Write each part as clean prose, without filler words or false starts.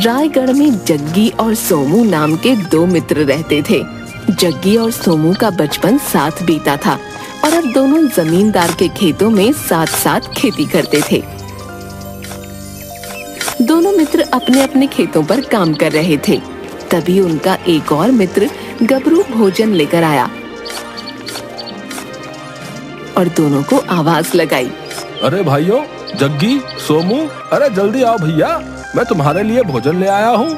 रायगढ़ में जग्गी और सोमू नाम के दो मित्र रहते थे। जग्गी और सोमू का बचपन साथ बीता था और अब दोनों जमींदार के खेतों में साथ साथ खेती करते थे। दोनों मित्र अपने अपने खेतों पर काम कर रहे थे। तभी उनका एक और मित्र गबरू भोजन लेकर आया और दोनों को आवाज लगाई। अरे भाइयों, जग्गी, सोमू, अरे जल्दी आओ भैया, मैं तुम्हारे लिए भोजन ले आया हूँ।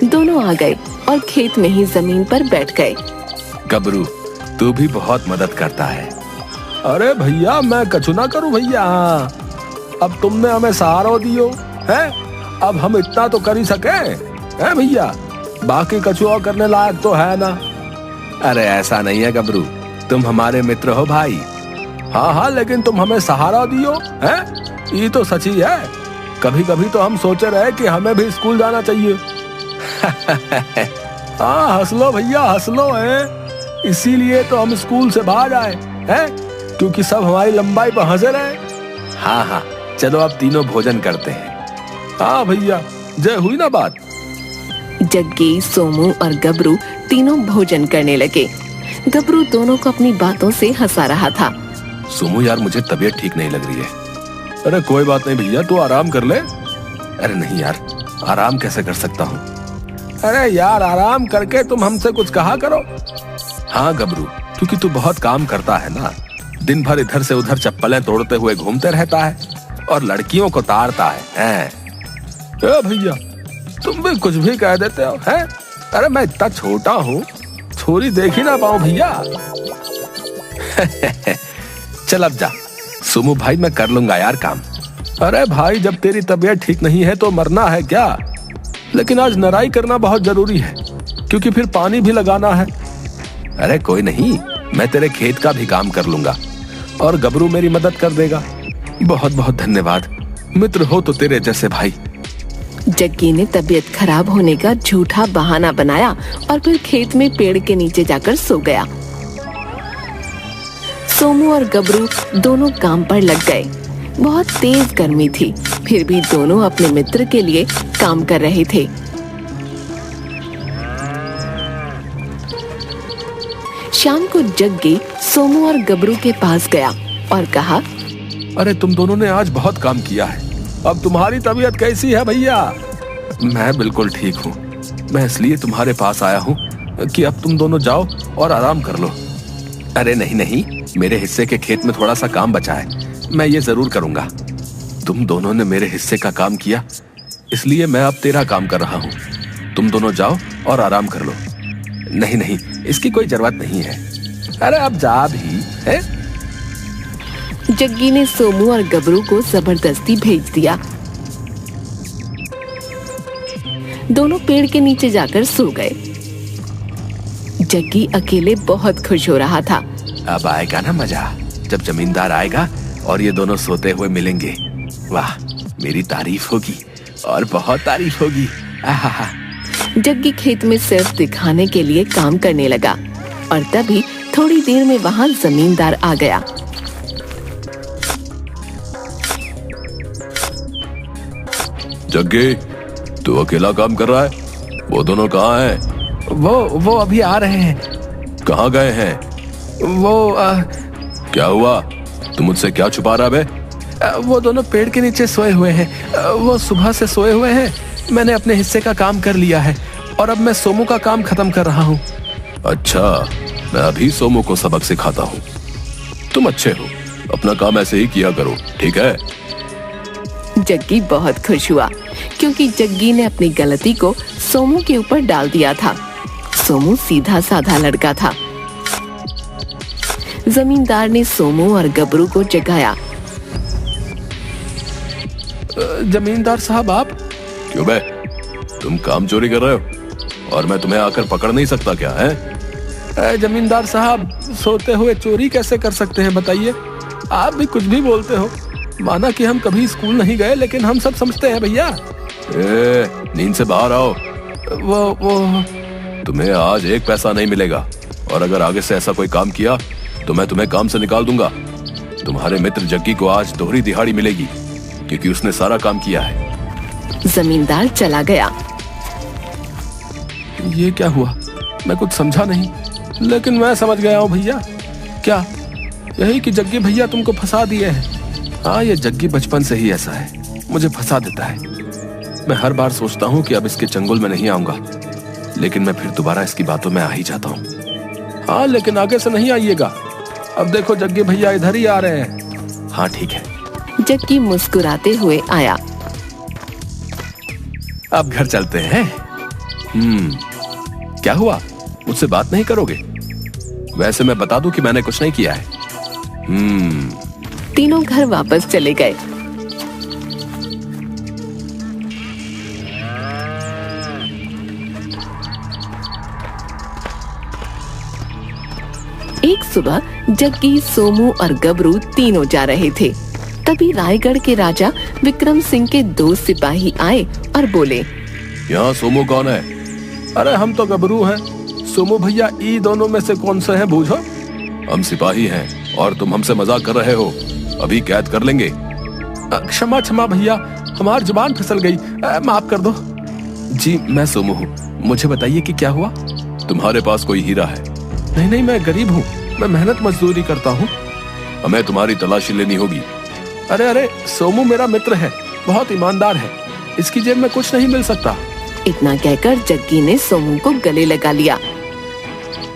दोनों आ गए और खेत में ही जमीन पर बैठ गए। गबरू, तू भी बहुत मदद करता है। अरे भैया, मैं कछु ना करूँ भैया। अब तुमने हमें सहारा दियो है, अब हम इतना तो कर ही सके है भैया, बाकी कछु और करने लायक तो है ना। अरे ऐसा नहीं है गबरू, तुम हमारे मित्र हो भाई। हाँ हाँ, लेकिन तुम हमें सहारा दियो है, ये तो सच ही है। कभी कभी तो हम सोचे रहे कि हमें भी स्कूल जाना चाहिए। हाँ, हंस लो भैया, हंस लो है, इसीलिए तो हम स्कूल से बाहर आए हैं, क्योंकि सब हमारी लंबाई पर हंसे रहे। हाँ हाँ, चलो अब तीनों भोजन करते हैं। हाँ भैया, जय हुई ना बात। जग्गी, सोमू और गबरू तीनों भोजन करने लगे। गबरू दोनों को अपनी बातों से हंसा रहा था। सोमू यार, मुझे तबीयत ठीक नहीं लग रही है। अरे कोई बात नहीं भैया, तू आराम कर ले। अरे नहीं यार, आराम कैसे कर सकता हूँ। अरे यार, आराम करके तुम हमसे कुछ कहा करो। हाँ गबरू, क्योंकि तू बहुत काम करता है ना, दिन भर इधर से उधर चप्पलें तोड़ते हुए घूमते रहता है और लड़कियों को ताड़ता है। भैया, तुम भी कुछ भी कह देते हो हैं? अरे मैं इतना छोटा हूँ, छोरी देख ही ना पाऊँ भैया। चल अब जा सोमू भाई, मैं कर लूंगा यार काम। अरे भाई, जब तेरी तबीयत ठीक नहीं है तो मरना है क्या? लेकिन आज नराई करना बहुत जरूरी है, क्योंकि फिर पानी भी लगाना है। अरे कोई नहीं, मैं तेरे खेत का भी काम कर लूंगा और गबरू मेरी मदद कर देगा। बहुत बहुत धन्यवाद, मित्र हो तो तेरे जैसे भाई। जग्गी ने तबीयत खराब होने का झूठा बहाना बनाया और फिर खेत में पेड़ के नीचे जाकर सो गया। सोमू और गबरू दोनों काम पर लग गए। बहुत तेज गर्मी थी, फिर भी दोनों अपने मित्र के लिए काम कर रहे थे। शाम को जग्गी सोमू और गबरू के पास गया और कहा, अरे तुम दोनों ने आज बहुत काम किया है, अब तुम्हारी तबीयत कैसी है भैया? मैं बिल्कुल ठीक हूँ। मैं इसलिए तुम्हारे पास आया हूँ कि अब तुम दोनों जाओ और आराम कर लो। अरे नहीं नहीं, मेरे हिस्से के खेत में थोड़ा सा काम बचा है, मैं ये जरूर करूंगा। तुम दोनों ने मेरे हिस्से का काम किया, इसलिए मैं अब तेरा काम कर रहा हूँ। तुम दोनों जाओ और आराम कर लो। नहीं नहीं, इसकी कोई जरूरत नहीं है। अरे अब जा भी है। जग्गी ने सोमू और गबरू को जबरदस्ती भेज दिया। दोनों पेड़ के नीचे जाकर सो गए। जग्गी अकेले बहुत खुश हो रहा था। अब आएगा ना मजा, जब जमींदार आएगा और ये दोनों सोते हुए मिलेंगे। वाह, मेरी तारीफ होगी और बहुत तारीफ होगी। आहा। जग्गी खेत में सिर्फ दिखाने के लिए काम करने लगा और तभी थोड़ी देर में वहाँ जमींदार आ गया। जग्गी, तू अकेला काम कर रहा है? वो दोनों कहाँ हैं? वो अभी आ रहे हैं। कहाँ गए हैं? क्या हुआ? तू मुझसे क्या छुपा रहा बे? वो दोनों पेड़ के नीचे सोए हुए हैं। वो सुबह से सोए हुए हैं। मैंने अपने हिस्से का काम कर लिया है और अब मैं सोमू का काम खत्म कर रहा हूँ। अच्छा, मैं अभी सोमू को सबक सिखाता हूँ। तुम अच्छे हो, अपना काम ऐसे ही किया करो, ठीक है? जग्गी बहुत खुश हुआ, क्योंकि जग्गी ने अपनी गलती को सोमू के ऊपर डाल दिया था। सोमू सीधा साधा लड़का था। जमींदार ने सोमू और गबरू को जगाया। जमींदार साहब, आप क्यों बे? तुम काम चोरी कर रहे हो और मैं तुम्हें आकर पकड़ नहीं सकता क्या है? जमींदार साहब, सोते हुए चोरी कैसे कर सकते हैं बताइए? आप भी कुछ भी बोलते हो। माना कि हम कभी स्कूल नहीं गए, लेकिन हम सब समझते हैं भैया। नींद से बाहर आओ। वो तुम्हें आज एक पैसा नहीं मिलेगा और अगर आगे से ऐसा कोई काम किया तो मैं तुम्हें काम से निकाल दूंगा। तुम्हारे मित्र जग्गी को आज दोहरी दिहाड़ी मिलेगी। क्योंकि उसने सारा काम किया है। जमींदार चला गया। ये क्या हुआ? मैं कुछ समझा नहीं, लेकिन मैं समझ गया हूँ भैया। क्या? यही कि जग्गी भैया तुमको फंसा दिए हैं। हाँ, ये जग्गी बचपन से ही ऐसा है, मुझे फंसा देता है। मैं हर बार सोचता हूँ कि अब इसके चंगुल में नहीं आऊंगा, लेकिन मैं फिर दोबारा इसकी बातों में आ ही जाता हूँ। हाँ, लेकिन आगे से नहीं आइएगा। अब देखो जग्गी भैया इधर ही आ रहे हैं। हाँ ठीक है। जग्गी मुस्कुराते हुए आया। अब घर चलते हैं। क्या हुआ? मुझसे बात नहीं करोगे? वैसे मैं बता दूं कि मैंने कुछ नहीं किया है। तीनों घर वापस चले गए। एक सुबह जग्गी, सोमू और गबरू तीनों जा रहे थे। तभी रायगढ़ के राजा विक्रम सिंह के 2 सिपाही आए और बोले, यहाँ सोमू कौन है? अरे हम तो गबरू हैं। सोमू भैया ई दोनों में से कौन से हैं बूझो? हम सिपाही हैं और तुम हमसे मजाक कर रहे हो। अभी कैद कर लेंगे। क्षमा क्षमा भैया, हमारी जुबान फिसल गई, माफ कर दो। जी मैं सोमू हूँ, मुझे बताइए कि क्या हुआ? तुम्हारे पास कोई हीरा है? नहीं नहीं, मैं गरीब हूँ, मैं मेहनत मजदूरी करता हूँ। हमें तुम्हारी तलाशी लेनी होगी। अरे अरे, सोमू मेरा मित्र है, बहुत ईमानदार है, इसकी जेब में कुछ नहीं मिल सकता। इतना कहकर जग्गी ने सोमू को गले लगा लिया।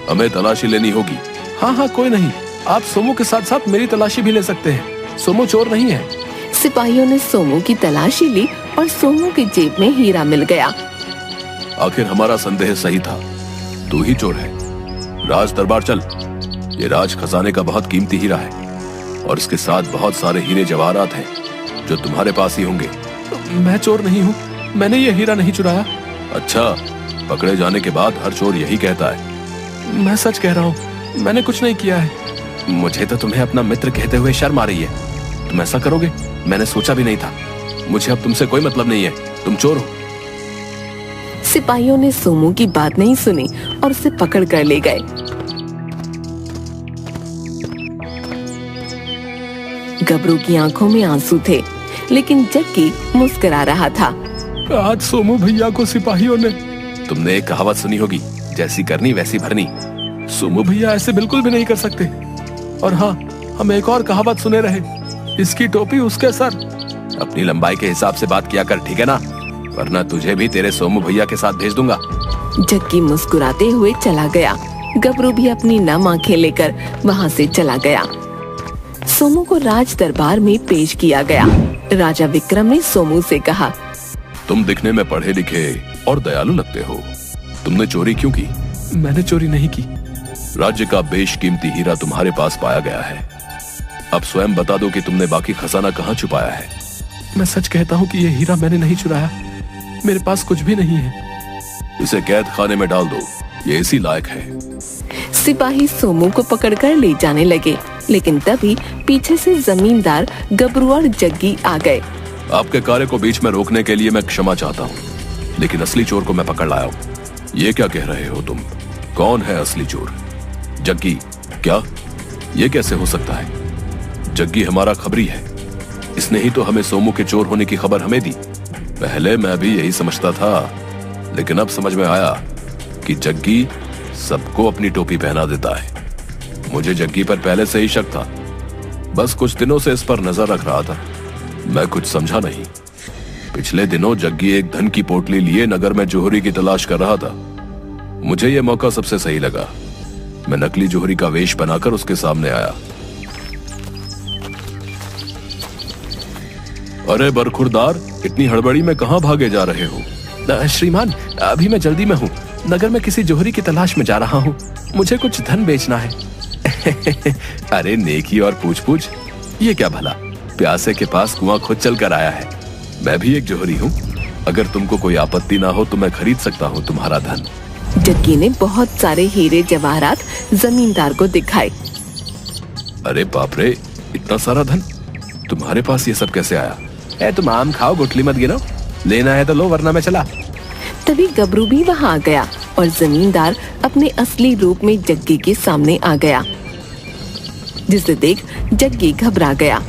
हमें तलाशी लेनी होगी। हाँ हाँ कोई नहीं, आप सोमू के साथ साथ मेरी तलाशी भी ले सकते हैं। सोमू चोर नहीं है। सिपाहियों ने सोमू की तलाशी ली और सोमू की जेब में हीरा मिल गया। आखिर हमारा संदेह सही था, तू ही चोर है। राज दरबार चल। ये राज खजाने का बहुत कीमती हीरा है और इसके साथ बहुत सारे हीरे जवाहरात हैं जो तुम्हारे पास ही होंगे। मैं चोर नहीं हूँ, मैंने ये हीरा नहीं चुराया। अच्छा, पकड़े जाने के बाद हर चोर यही कहता है। मैं सच कह रहा हूँ, मैंने कुछ नहीं किया है। मुझे तो तुम्हें अपना मित्र कहते हुए शर्म आ रही है। तुम ऐसा करोगे? मैंने सोचा भी नहीं था। मुझे अब तुमसे कोई मतलब नहीं है, तुम चोर हो। सिपाहियों ने सोमू की बात नहीं सुनी और उसे पकड़ कर ले गए। गबरू की आंखों में आंसू थे, लेकिन जग्गी मुस्कुरा रहा था। आज सोमू भैया को सिपाहियों ने। तुमने एक कहावत सुनी होगी, जैसी करनी वैसी भरनी। सोमू भैया ऐसे बिल्कुल भी नहीं कर सकते। और हाँ, हम एक और कहावत सुने रहे, इसकी टोपी उसके सर। अपनी लंबाई के हिसाब से बात किया कर, ठीक है ना? वरना तुझे भी तेरे सोमू भैया के साथ भेज दूंगा। जग्गी मुस्कुराते हुए चला गया। गबरू भी अपनी नम आंखें लेकर वहाँ से चला गया। सोमू को राज दरबार में पेश किया गया। राजा विक्रम ने सोमू से कहा, तुम दिखने में पढ़े लिखे और दयालु लगते हो, तुमने चोरी क्यों की? मैंने चोरी नहीं की। राज्य का बेशकीमती हीरा तुम्हारे पास पाया गया है। अब स्वयं बता दो कि तुमने बाकी खजाना कहाँ छुपाया है। मैं सच कहता हूँ कि ये हीरा मैंने नहीं चुराया, मेरे पास कुछ भी नहीं है। इसे कैद खाने में डाल दो, ये इसी लायक है। सिपाही सोमू को पकड़कर ले जाने लगे, लेकिन तभी पीछे से जमींदार, गबरू और जग्गी आ गए। आपके कार्य को बीच में रोकने के लिए मैं क्षमा चाहता हूँ, लेकिन असली चोर को मैं पकड़ लाया हूँ। ये क्या कह रहे हो तुम? कौन है असली चोर? जग्गी? क्या ये कैसे हो सकता है? जग्गी हमारा खबरी है, इसने ही तो हमें सोमू के चोर होने की खबर हमें दी। पहले मैं भी यही समझता था, लेकिन अब समझ में आया कि जग्गी सबको अपनी टोपी पहना देता है। मुझे जग्गी पर पहले से ही शक था, बस कुछ दिनों से इस पर नजर रख रहा था। मैं कुछ समझा नहीं। पिछले दिनों जग्गी एक धन की पोटली लिए नगर में जोहरी की तलाश कर रहा था। मुझे यह मौका सबसे सही लगा। मैं नकली जोहरी का वेश बनाकर उसके सामने आया। अरे बरखुरदार, इतनी हड़बड़ी में कहां भागे जा रहे हो? श्रीमान, अभी मैं जल्दी में हूँ, नगर में किसी जोहरी की तलाश में जा रहा हूँ। मुझे कुछ धन बेचना है। अरे नेकी और पूछ-पूछ, ये क्या भला? प्यासे के पास कुआं खुद चल कर आया है। मैं भी एक जोहरी हूँ। अगर तुमको कोई आपत्ति ना हो तो मैं खरीद सकता हूँ तुम्हारा धन। जग्गी ने बहुत सारे हीरे जवाहरात जमींदार को दिखाए। अरे बाप रे, इतना सारा धन तुम्हारे पास ये सब कैसे आया? तुम आम खाओ, गुठली मत गिनो। लेना है तो लो, वरना मैं चला। तभी गबरू भी वहाँ आ गया और जमींदार अपने असली रूप में जग्गी के सामने आ गया, जिसे देख जग्गी घबरा गया।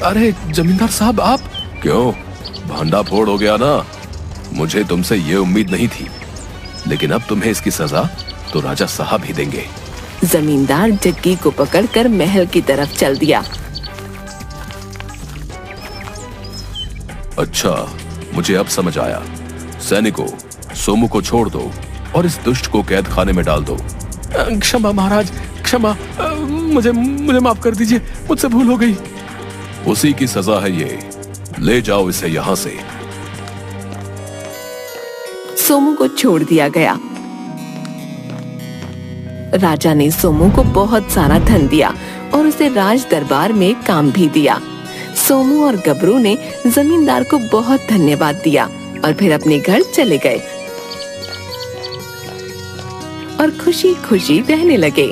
अरे जमींदार साहब, आप क्यों, भांडा फोड़ हो गया ना? मुझे तुमसे ये उम्मीद नहीं थी, लेकिन अब तुम्हें इसकी सजा तो राजा साहब ही देंगे। जमींदार जग्गी को पकड़कर महल की तरफ चल दिया। अच्छा, मुझे अब समझ आया। सैनिकों, सोमू को छोड़ दो और इस दुष्ट को कैद खाने में डाल दो। क्षमा महाराज, क्षमा, मुझे माफ कर दीजिए, मुझसे भूल हो गई। उसी की सजा है ये, ले जाओ इसे यहाँ से। सोमू को छोड़ दिया गया। राजा ने सोमू को बहुत सारा धन दिया और उसे राज दरबार में काम भी दिया। सोमू और गबरू ने जमींदार को बहुत धन्यवाद दिया और फिर अपने घर चले गए और खुशी खुशी रहने लगे।